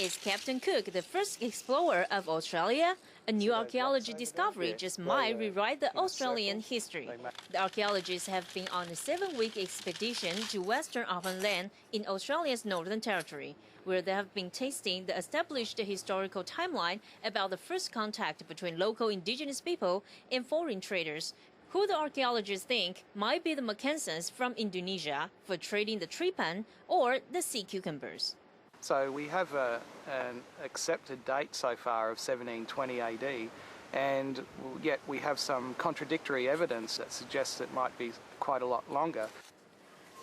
Is Captain Cook the first explorer of Australia? A new archaeology discovery just might rewrite the Australian history. The archaeologists have been on a 7-week expedition to Western Arnhem Land in Australia's Northern Territory, where they have been testing the established historical timeline about the first contact between local indigenous people and foreign traders, who the archaeologists think might be the Macassans from Indonesia for trading the trepang or the sea cucumbers. So we have an accepted date so far of 1720 AD, and yet we have some contradictory evidence that suggests it might be quite a lot longer.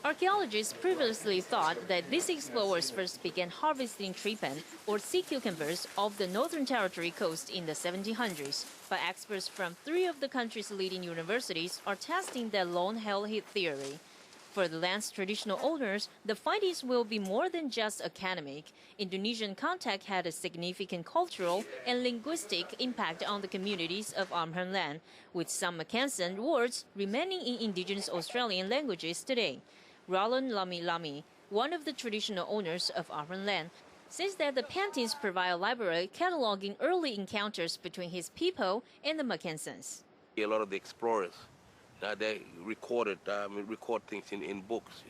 Archaeologists previously thought that these explorers first began harvesting trepang or sea cucumbers off the Northern Territory coast in the 1700s, but experts from 3 of the country's leading universities are testing that long-held theory. For the land's traditional owners, the findings will be more than just academic. Indonesian contact had a significant cultural and linguistic impact on the communities of Arnhem Land, with some Macassan words remaining in indigenous Australian languages today. Roland Lami, one of the traditional owners of Arnhem Land, says that the paintings provide a library cataloging early encounters between his people and the Macassans. A lot of the explorers, they record things in books,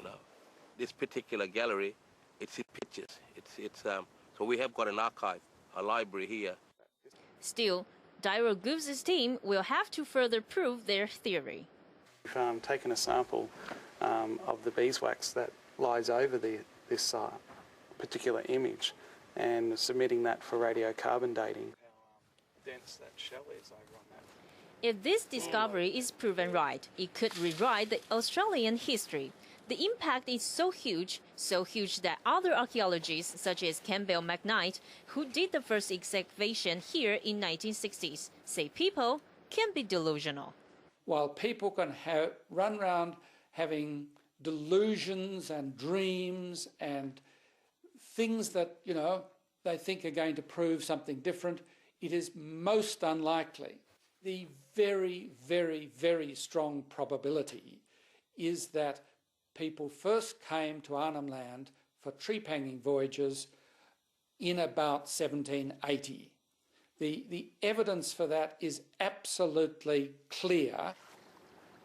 This particular gallery, it's in pictures. So we have got an archive, a library here. Still, Dairo Goov's team will have to further prove their theory. We've taken a sample of the beeswax that lies over this particular image and submitting that for radiocarbon dating. How dense that shell is over on that. If this discovery is proven right, it could rewrite the Australian history. The impact is so huge that other archaeologists such as Campbell McKnight, who did the first excavation here in 1960s, say people can be delusional. While people can run around having delusions and dreams and things that, they think are going to prove something different, it is most unlikely. The very, very, very strong probability is that people first came to Arnhem Land for trepanging voyages in about 1780. The evidence for that is absolutely clear.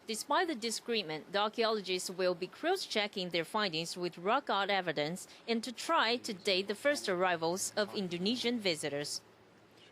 Despite the disagreement, the archaeologists will be cross-checking their findings with rock art evidence and to try to date the first arrivals of Indonesian visitors.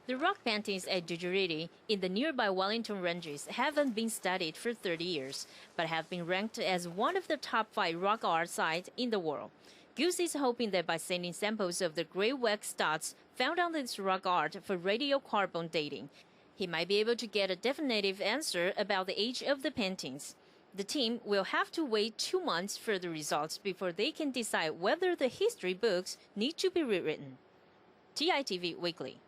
The rock paintings at Dujuriti in the nearby Wellington Ranges haven't been studied for 30 years, but have been ranked as one of the top 5 rock art sites in the world. Goose is hoping that by sending samples of the grey wax studs found on this rock art for radiocarbon dating, he might be able to get a definitive answer about the age of the paintings. The team will have to wait 2 months for the results before they can decide whether the history books need to be rewritten. TITV Weekly.